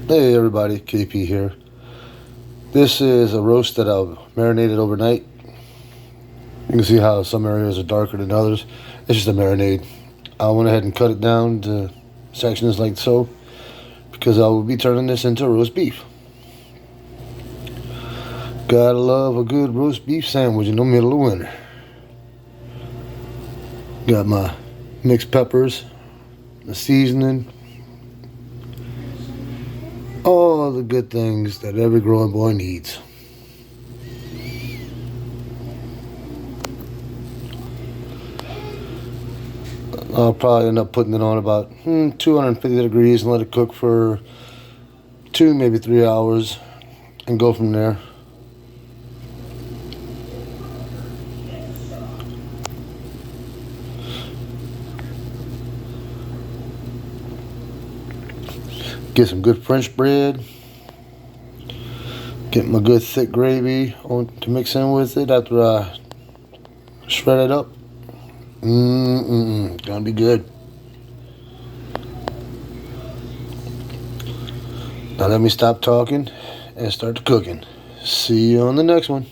Hey everybody, KP here. This is a roast that I've marinated overnight. You can see how some areas are darker than others. It's just a marinade. I went ahead and cut it down to sections like so because I will be turning this into roast beef. Gotta love a good roast beef sandwich in the middle of winter. Got my mixed peppers, the seasoning, all the good things that every growing boy needs. I'll probably end up putting it on about 250 degrees and let it cook for 2, maybe 3 hours and go from there. Get some good French bread. Get my good thick gravy to mix in with it after I shred it up. Gonna be good. Now let me stop talking and start cooking. See you on the next one.